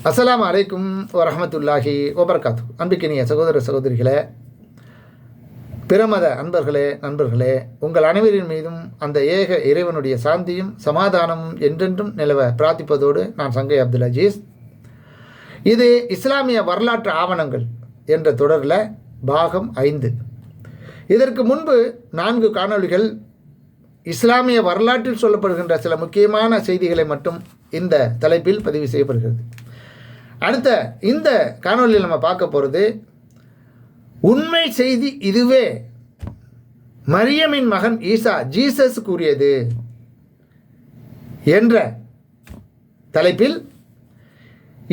அஸ்ஸலாமு அலைக்கும் வரஹ்மத்துல்லாஹி வபரகாத்து. அன்பிக்கினிய சகோதர சகோதரிகளே, பிரமத அன்பர்களே, நண்பர்களே, உங்கள் அனைவரின் மீதும் அந்த ஏக இறைவனுடைய சாந்தியும் சமாதானமும் என்றென்றும் நிலவ பிரார்த்திப்பதோடு நான் சங்கை அப்துல் அஜீஸ். இது இஸ்லாமிய வரலாற்று ஆவணங்கள் என்ற தொடரில் பாகம் 5. இதற்கு முன்பு 4 காணொளிகள் இஸ்லாமிய வரலாற்றில் சொல்லப்படுகின்ற சில முக்கியமான செய்திகளை மட்டும் இந்த தலைப்பில் பதிவு செய்யப்படுகிறது. அடுத்த இந்த காணொலியில் நம்ம பார்க்க போகிறது உண்மை செய்தி இதுவே, மரியமின் மகன் ஈசா ஜீசஸ் கூறியது என்ற தலைப்பில்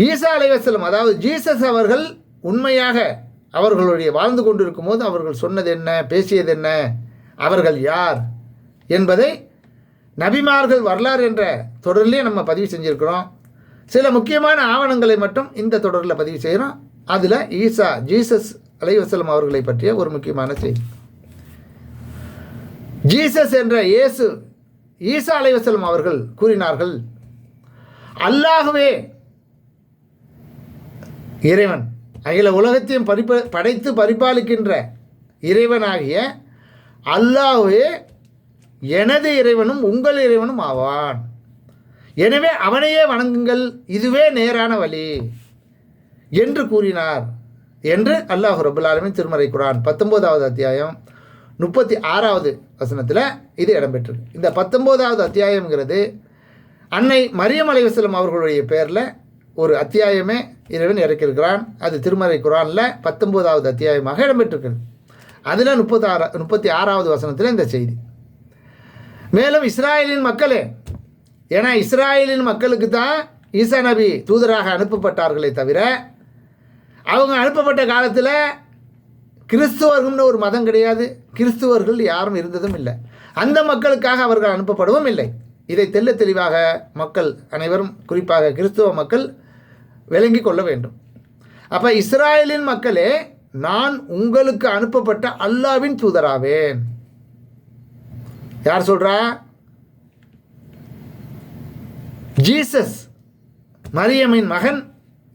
ஈசா அலைஹிஸ்ஸலாம் அதாவது ஜீசஸ் அவர்கள் உண்மையாக அவர்களுடைய வாழ்ந்து கொண்டிருக்கும் போது அவர்கள் சொன்னது என்ன, பேசியது என்ன, அவர்கள் யார் என்பதை நபிமார்கள் வரலாறு என்ற தொடரிலே நம்ம பதிவு செஞ்சுருக்கிறோம். சில முக்கியமான ஆவணங்களை மட்டும் இந்த தொடரில் பதிவு செய்கிறோம். அதில் ஜீசஸ் அலைஹிஸ்ஸலாம் அவர்களை பற்றிய ஒரு முக்கியமான செய்தி. ஜீசஸ் என்ற ஈசா அலைஹிஸ்ஸலாம் அவர்கள் கூறினார்கள், அல்லாஹ்வே இறைவன், அகில உலகத்தையும் படைத்து பரிபாலிக்கின்ற இறைவனாகிய அல்லாஹ்வே எனது இறைவனும் உங்கள் இறைவனும் ஆவான். எனவே அவனையே வணங்குங்கள், இதுவே நேரான வழி என்று கூறினார் என்று அல்லாஹ் ரப்பல் ஆலமீன் திருமறை குர்ஆன் 19வது அத்தியாயம் 36வது வசனத்தில் இது இடம்பெற்றிருக்கு. இந்த 19வது அத்தியாயம்ங்கிறது அன்னை மரியம் அலைஹிஸ்ஸலாம் அவர்களுடைய பேரில் ஒரு அத்தியாயமே இறைவன் இறக்கியிருக்கிறான். அது திருமறை குர்ஆனில் 19வது அத்தியாயமாக இடம்பெற்றிருக்கிறது. அதில் 36வது வசனத்தில் இந்த செய்தி. மேலும் இஸ்ராயலின் மக்களே, ஏன்னா இஸ்ராயலின் மக்களுக்கு தான் ஈசா நபி தூதராக அனுப்பப்பட்டார்களே தவிர அவங்க அனுப்பப்பட்ட காலத்தில் கிறிஸ்துவர்கள்னு ஒரு மதம் கிடையாது, கிறிஸ்துவர்கள் யாரும் இருந்ததும் இல்லை, அந்த மக்களுக்காக அவர்கள் அனுப்பப்படவும் இல்லை. இதை தெள்ள தெளிவாக மக்கள் அனைவரும், குறிப்பாக கிறிஸ்துவ மக்கள் விளங்கி கொள்ள வேண்டும். அப்போ இஸ்ராயலின் மக்களே, நான் உங்களுக்கு அனுப்பப்பட்ட அல்லாஹ்வின் தூதராவேன். யார் சொல்கிறா? ஜீசஸ், மரியமின் மகன்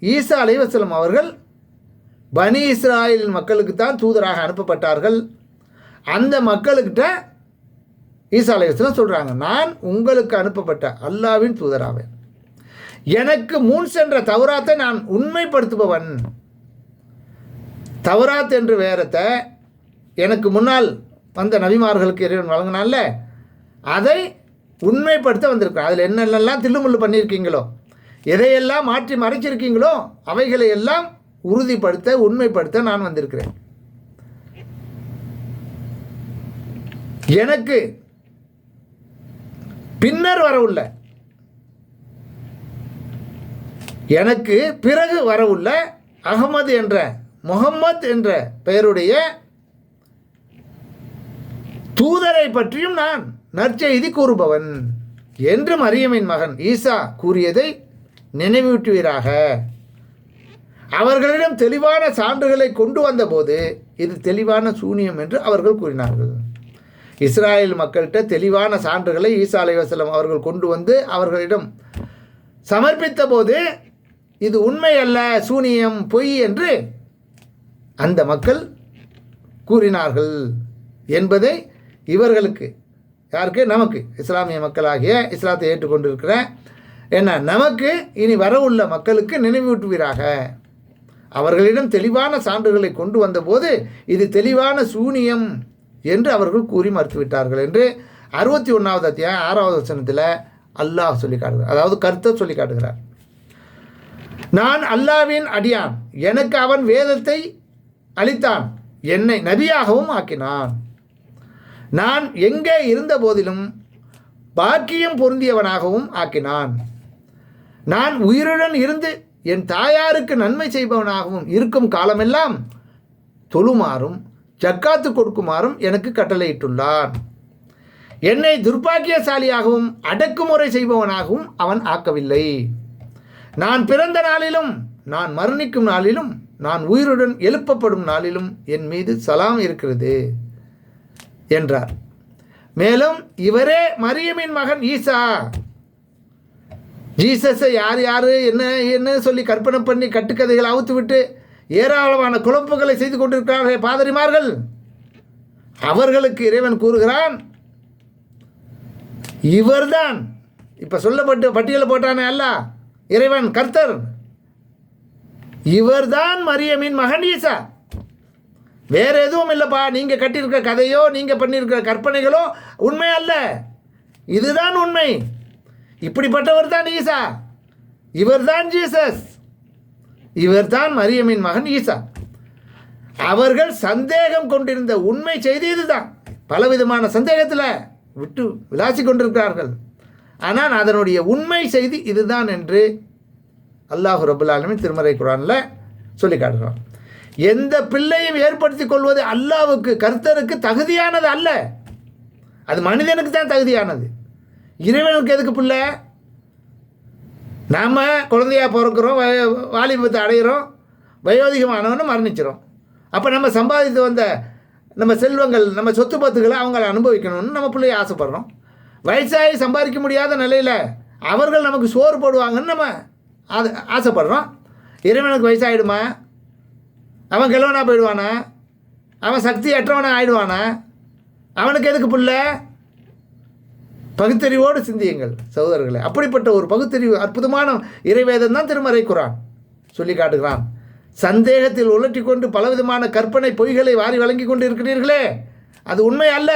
ஈசா அலைஹிஸ்ஸலாம் அவர்கள் பனி இஸ்ராயலின் மக்களுக்கு தான் தூதராக அனுப்பப்பட்டார்கள். அந்த மக்களுக்கிட்ட ஈசா அலைஹிஸ்ஸலாம் சொல்கிறாங்க, நான் உங்களுக்கு அனுப்பப்பட்ட அல்லாஹ்வின் தூதராவேன். எனக்கு முன் சென்ற தௌராத்தை நான் உண்மைப்படுத்துபவன். தௌராத் என்று வேறத்தை எனக்கு முன்னால் வந்த நபிமார்களுக்கு இறைவன் வழங்கினால அதை உண்மைப்படுத்த வந்திருக்கிறேன். அதில் என்னென்னலாம் தில்லுமுள்ளு பண்ணியிருக்கீங்களோ, எதையெல்லாம் மாற்றி மறைச்சிருக்கீங்களோ அவைகளை எல்லாம் உறுதிப்படுத்த, உண்மைப்படுத்த நான் வந்திருக்கிறேன். எனக்கு பின்னர் வரவுள்ள, எனக்கு பிறகு வரவுள்ள அகமது என்ற, முகம்மது என்ற பெயருடைய தூதரை பற்றியும் நான் நற்செய்தி கூறுபவன் என்று மரியமின் மகன் ஈசா கூறியதை நினைவூட்டுவீராக. அவர்களிடம் தெளிவான சான்றுகளை கொண்டு வந்தபோது இது தெளிவான சூனியம் என்று அவர்கள் கூறினார்கள். இஸ்ராயல் மக்கள்கிட்ட தெளிவான சான்றுகளை ஈசா அலைஹிஸ்ஸலாம் அவர்கள் கொண்டு வந்து அவர்களிடம் சமர்ப்பித்த போது இது உண்மை அல்ல, சூனியம், பொய் என்று அந்த மக்கள் கூறினார்கள் என்பதை இவர்களுக்கு, யாருக்கு? நமக்கு, இஸ்லாமிய மக்களாகிய இஸ்லாத்தை ஏற்றுக்கொண்டிருக்கிற நமக்கு இனி வரவுள்ள மக்களுக்கு நினைவூட்டுவீராக. அவர்களிடம் தெளிவான சான்றுகளை கொண்டு வந்தபோது இது தெளிவான சூனியம் என்று அவர்கள் கூறி மறுத்துவிட்டார்கள் என்று 61வது அத்தியாயம் 6வது வசனத்தில் அல்லாஹ் சொல்லி காட்டுகிறார். அதாவது கருத்தை சொல்லி காட்டுகிறார். நான் அல்லாஹ்வின் அடியான், எனக்கு அவன் வேதத்தை அளித்தான், என்னை நபியாகவும் ஆக்கினான். நான் எங்கே இருந்த போதிலும் பாக்கியம் பொருந்தியவனாகவும் ஆக்கினான். நான் உயிருடன் இருந்து என் தாயாருக்கு நன்மை செய்பவனாகவும் இருக்கும் காலமெல்லாம் தொழுமாறும் ஜக்காத்து கொடுக்குமாறும் எனக்கு கட்டளையிட்டுள்ளான். என்னை துர்பாக்கியசாலியாகவும் அடக்குமுறை செய்பவனாகவும் அவன் ஆக்கவில்லை. நான் பிறந்த நாளிலும், நான் மரணிக்கும் நாளிலும், நான் உயிருடன் எழுப்பப்படும் நாளிலும் என் மீது சலாம் இருக்கிறது என்றார். மேலும் இவரே மரியமின் மகன் ஈசா, ஜீசஸை யார் யார் என்ன என்ன சொல்லி கற்பனை பண்ணி கட்டுக்கதைகளை அவுத்து விட்டு ஏராளமான குழப்பங்களை செய்து கொண்டிருக்கிறார்கள் பாதிரிமார்கள். அவர்களுக்கு இறைவன் கூறுகிறான், இவர்தான் இப்போ சொல்லப்பட்டு பட்டியலை போட்டானே அல்லாஹ், இறைவன் கர்த்தர், இவர்தான் மரியமின் மகன் ஈசா. வேற எதுவும் இல்லைப்பா, நீங்கள் கட்டியிருக்கிற கதையோ நீங்கள் பண்ணியிருக்கிற கற்பனைகளோ உண்மை அல்ல, இதுதான் உண்மை. இப்படிப்பட்டவர் தான் ஈசா, இவர்தான் ஜீசஸ், இவர்தான் மரியமின் மகன் ஈசா. அவர்கள் சந்தேகம் கொண்டிருந்த உண்மை செய்தி இதுதான். பலவிதமான சந்தேகத்தில் விட்டு விளாசி கொண்டிருக்கிறார்கள். ஆனால் அதனுடைய உண்மை செய்தி இதுதான் என்று அல்லாஹ் ரப்பல் ஆலமீன் திருமறை குர்ஆனில் சொல்லி காட்டுகிறான். எந்த பிள்ளையும் ஏற்படுத்தி கொள்வது அல்லாஹ்வுக்கு கர்த்தருக்கு தகுதியானது அல்ல, அது மனிதனுக்கு தான் தகுதியானது. இறைவனுக்கு எதுக்கு பிள்ளை? நாம் குழந்தையாக பிறக்கிறோம், வாலிபத்தை அடைகிறோம், வயோதிகமானவன்னு மரணிச்சிடும். அப்போ நம்ம சம்பாதித்து வந்த நம்ம செல்வங்கள், நம்ம சொத்து பத்துக்களை அவங்கள அனுபவிக்கணும்னு நம்ம பிள்ளைய ஆசைப்படுறோம். வயசாகி சம்பாதிக்க முடியாத நிலையில் அவர்கள் நமக்கு சோறு போடுவாங்கன்னு நம்ம அது ஆசைப்படுறோம். இறைவனுக்கு வயசாகிடுமா? அவன் கிழவனாக போயிடுவானா? அவன் சக்தி அற்றவனாக ஆயிடுவானா? அவனுக்கு எதுக்கு பிள்ளை? பகுத்தறிவோடு சிந்தியுங்கள் சகோதரர்களே. அப்படிப்பட்ட ஒரு பகுத்தறிவு அற்புதமான இறைவேதம் தான் திருமறை குர்ஆன் சொல்லி காட்டுகிறான். சந்தேகத்தில் உலட்டி கொண்டு பலவிதமான கற்பனை பொய்களை வாரி வழங்கி கொண்டு இருக்கிறீர்களே, அது உண்மை அல்ல.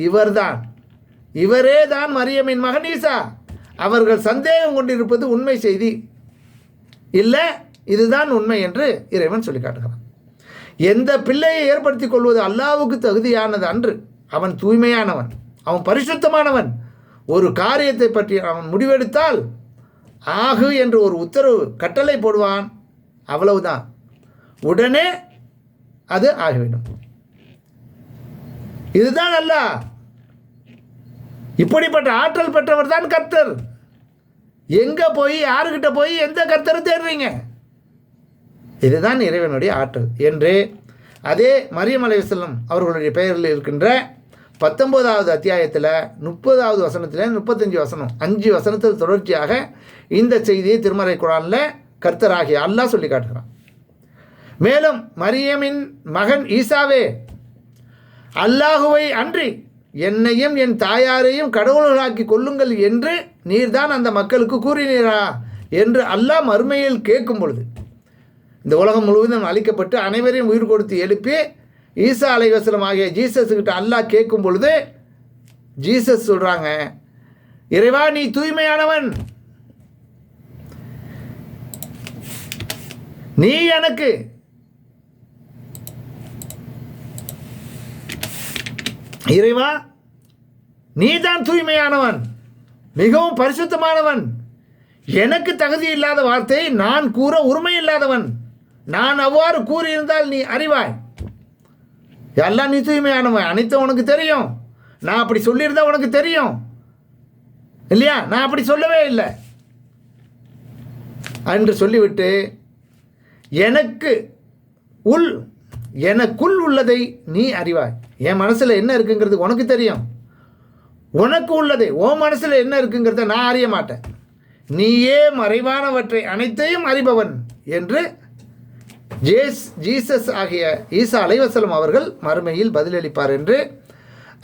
இவர்தான், இவரே தான் மரியமின் மகன் ஈசா. அவர்கள் சந்தேகம் கொண்டிருப்பது உண்மை செய்தி இல்லை, இதுதான் உண்மை என்று இறைவன் சொல்லி காட்டுகிறான். எந்த பிள்ளையை ஏற்படுத்தி கொள்வது அல்லாஹ்வுக்கு தகுதியானது அன்று. அவன் தூய்மையானவன், அவன் பரிசுத்தமானவன். ஒரு காரியத்தை பற்றி அவன் முடிவெடுத்தால் ஆகு என்று ஒரு உத்தரவு கட்டளை போடுவான், அவ்வளவுதான், உடனே அது ஆகிவிடும். இதுதான் அல்லாஹ். இப்படிப்பட்ட ஆற்றல் பெற்றவர் தான் கர்த்தர். எங்கே போய் யாருக்கிட்ட போய் எந்த கர்த்தரை தேடுறீங்க? இதுதான் இறைவனுடைய ஆற்றல் என்று அதே மரியம் அலைஹிஸ்ஸலாம் அவர்களுடைய பெயரில் இருக்கின்ற 19வது அத்தியாயத்தில் 30வது வசனத்தில் 35 வசனம் 5 வசனத்தில் தொடர்ச்சியாக இந்த செய்தியை திருமறை குர்ஆனில் கர்த்தராகிய அல்லாஹ் சொல்லி காட்டுகிறான். மேலும் மரியமின் மகன் ஈசாவே, அல்லாஹுவை அன்றி என்னையும் என் தாயாரையும் கடவுள்களாக்கி கொள்ளுங்கள் என்று நீர்தான் அந்த மக்களுக்கு கூறினீரா என்று அல்லாஹ் மறுமையில் கேட்கும் பொழுது, இந்த உலகம் முழுவதும் அழிக்கப்பட்டு அனைவரையும் உயிர் கொடுத்து எழுப்பி ஈசா அலைஹிஸ்ஸலாம் ஆகிய ஜீசஸ்கிட்ட அல்லாஹ் கேட்கும் பொழுது ஜீசஸ் சொல்கிறாங்க, இறைவா நீ தூய்மையானவன், நீ எனக்கு இறைவா நீ தான் தூய்மையானவன், மிகவும் பரிசுத்தமானவன், எனக்கு தகுதி இல்லாத வார்த்தையை நான் கூற உரிமை இல்லாதவன், நான் அவ்வாறு கூறியிருந்தால் நீ அறிவாய். எல்லாம் நீ தூய்மையானவன், அனைத்தும் உனக்கு தெரியும், நான் அப்படி சொல்லியிருந்தா உனக்கு தெரியும் இல்லையா? நான் அப்படி சொல்லவே இல்லை என்று சொல்லிவிட்டு எனக்குள் உள்ளதை நீ அறிவாய். என் மனசில் என்ன இருக்குங்கிறது உனக்கு தெரியும், உனக்கு உள்ளதை உன் மனசில் என்ன இருக்குங்கிறத நான் அறிய மாட்டேன், நீயே மறைவானவற்றை அனைத்தையும் அறிபவன் என்று ஜீசஸ் ஆகிய ஈசா அலைஹிஸ்ஸலாம் அவர்கள் மறுமையில் பதிலளிப்பார் என்று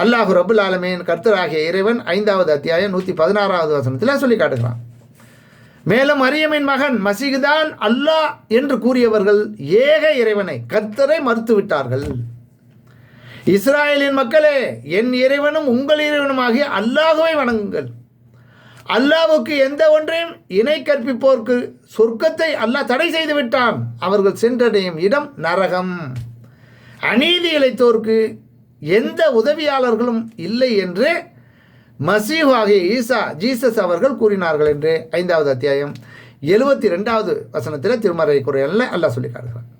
அல்லாஹ் ரப்பல் ஆலமீன் கர்த்தராகிய இறைவன் 5வது அத்தியாயம் 116வது வசனத்தில் சொல்லி காட்டுகிறான். மேலும் மரியமின் மகன் மசீஹ்தான் அல்லாஹ் என்று கூறியவர்கள் ஏக இறைவனை கர்த்தரை மறுத்துவிட்டார்கள். இஸ்ராயலின் மக்களே, என் இறைவனும் உங்கள் இறைவனுமாகிய அல்லாஹுவை வணங்குங்கள். அல்லாஹ்வுக்கு எந்த ஒன்றையும் இணை கற்பிப்போருக்கு சொர்க்கத்தை அல்லாஹ் தடை செய்து விட்டான், அவர்கள் சென்றடையும் இடம் நரகம். அநீதி இழைத்தோருக்கு எந்த உதவியாளர்களும் இல்லை என்று மசீஹ் ஆகிய ஜீசஸ் அவர்கள் கூறினார்கள் என்று 5வது அத்தியாயம் 72வது வசனத்தில் திருமறை குர்ஆனில் அல்லாஹ் சொல்லி காட்டுகிறார்.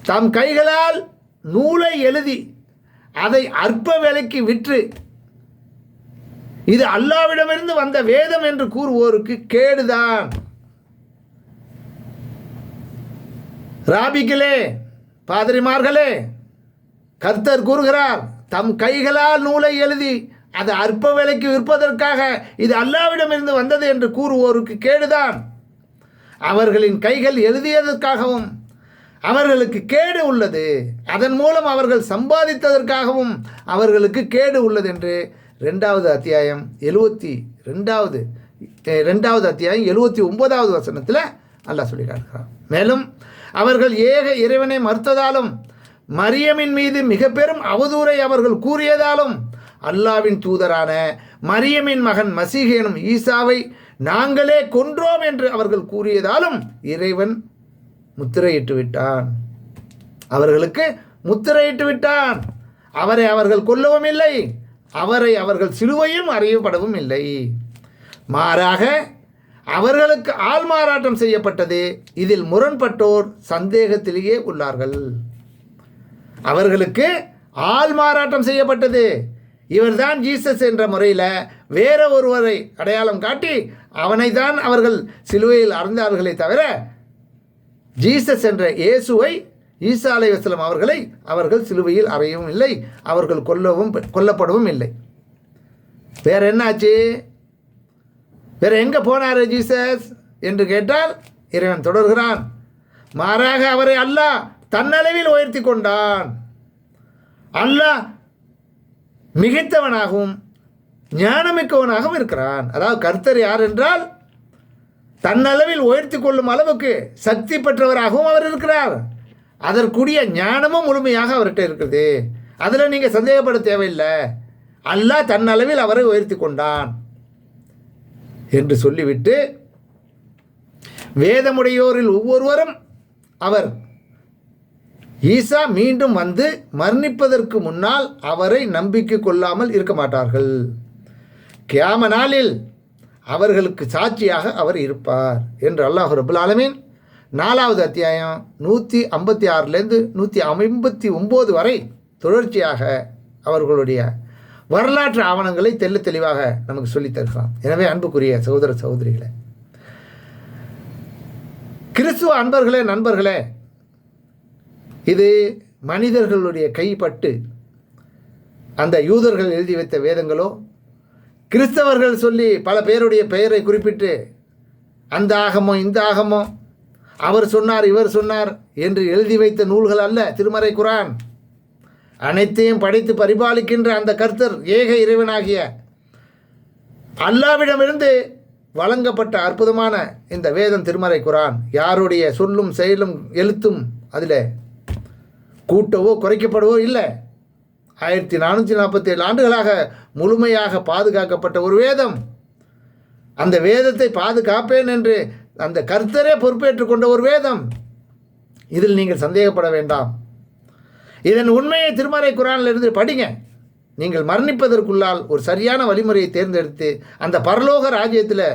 தம் கைகளால் நூலை எழுதி அதை அற்ப விலைக்கு விற்று இது அல்லாஹ்விடமிருந்து வந்த வேதம் என்று கூறுவோருக்கு கேடுதான். ராபிகளே, பாதிரிமார்களே, கர்த்தர் கூறுகிறார், தம் கைகளால் நூலை எழுதி அது அற்ப விலைக்கு விற்பதற்காக இது அல்லாவிடமிருந்து வந்தது என்று கூறுவோருக்கு கேடுதான். அவர்களின் கைகள் எழுதியதற்காகவும் அவர்களுக்கு கேடு உள்ளது, அதன் மூலம் அவர்கள் சம்பாதித்ததற்காகவும் அவர்களுக்கு கேடு உள்ளது என்று 2வது அத்தியாயம் 79வது வசனத்தில் அல்லாஹ் சொல்லி காட்டுகிறார். மேலும் அவர்கள் ஏக இறைவனை மறுத்ததாலும் மரியமின் மீது மிக பெரும் அவதூறை அவர்கள் கூறியதாலும் அல்லாவின் தூதரான மரியமின் மகன் மசீஹ் எனும் ஈசாவை நாங்களே கொன்றோம் என்று அவர்கள் கூறியதாலும் இறைவன் முத்திரையிட்டு விட்டான், அவர்களுக்கு முத்திரையிட்டு விட்டான். அவரை அவர்கள் கொல்லவும் இல்லை, அவரை அவர்கள் சிலுவையும் அறியப்படவும் இல்லை. மாறாக அவர்களுக்கு ஆள்மாறாட்டம் செய்யப்பட்டது. இதில் முரண்பட்டோர் சந்தேகத்திலேயே உள்ளார்கள். அவர்களுக்கு ஆள்மாறாட்டம் செய்யப்பட்டது. இவர்தான் ஜீசஸ் என்ற முறையில் வேற ஒருவரை அடையாளம் காட்டி அவனை தான் அவர்கள் சிலுவையில் அறைந்தார்களே தவிர ஜீசஸ் என்ற இயேசுவை, ஈசா அலைஹிஸ்ஸலாம் அவர்களை அவர்கள் சிலுவையில் அறையவும் இல்லை, அவர்கள் கொல்லப்படவும் இல்லை. வேற என்னாச்சு? வேற எங்கே போனார் ஜீசஸ் என்று கேட்டால் இறைவன் தொடர்கிறான், மாறாக அவரை அல்லாஹ் தன்னளவில் உயர்த்தி கொண்டான். அல்லாஹ் மிகைத்தவனாகவும் ஞானமிக்கவனாகவும் இருக்கிறான். அதாவது கர்த்தர் யார் என்றால் தன்னளவில் உயர்த்தி கொள்ளும் அளவுக்கு சக்தி பெற்றவராகவும் அவர் இருக்கிறார். அதற்குரிய ஞானமும் முழுமையாக அவர்கிட்ட இருக்குது. அதில் நீங்கள் சந்தேகப்பட தேவையில்லை. அல்லாஹ் தன்னளவில் அவரை உயர்த்தி கொண்டான் என்று சொல்லிவிட்டு வேதமுடையோரில் ஒவ்வொருவரும் அவர் ஈசா மீண்டும் வந்து மரணிப்பதற்கு முன்னால் அவரை நம்பிக்கை கொள்ளாமல் இருக்க மாட்டார்கள். கியாம நாளில் அவர்களுக்கு சாட்சியாக அவர் இருப்பார் என்று அல்லாஹ் ரப்பல் ஆலமீன் 4வது அத்தியாயம் 156லேருந்து 159 வரை தொடர்ச்சியாக அவர்களுடைய வரலாற்று ஆவணங்களை தெள்ள தெளிவாக நமக்கு சொல்லித் தருகிறான். எனவே அன்புக்குரிய சகோதர சகோதரிகளே, கிறிஸ்துவ அன்பர்களே, நண்பர்களே, இது மனிதர்களுடைய கைப்பட்டு அந்த யூதர்கள் எழுதி வைத்த வேதங்களோ, கிறிஸ்தவர்கள் சொல்லி பல பேருடைய பெயரை குறிப்பிட்டு அந்த ஆகமோ இந்த ஆகமோ அவர் சொன்னார் இவர் சொன்னார் என்று எழுதி வைத்த நூல்கள் அல்ல திருமறை குர்ஆன். அனைத்தையும் படைத்து பரிபாலிக்கின்ற அந்த கர்த்தர் ஏக இறைவனாகிய அல்லாவிடமிருந்து வழங்கப்பட்ட அற்புதமான இந்த வேதம் திருமறை குர்ஆன் யாருடைய சொல்லும் செயலும் எழுத்தும் அதில் கூட்டவோ குறைக்கப்படவோ இல்லை. 1447 ஆண்டுகளாக முழுமையாக பாதுகாக்கப்பட்ட ஒரு வேதம். அந்த வேதத்தை பாதுகாப்பேன் என்று அந்த கர்த்தரே பொறுப்பேற்றுக் கொண்ட ஒரு வேதம். இதில் நீங்கள் சந்தேகப்பட வேண்டாம். இதன் உண்மையை திருமறை குர்ஆனிலிருந்து படிங்க. நீங்கள் மரணிப்பதற்குள்ளால் ஒரு சரியான வழிமுறையை தேர்ந்தெடுத்து அந்த பரலோக ராஜ்யத்தில்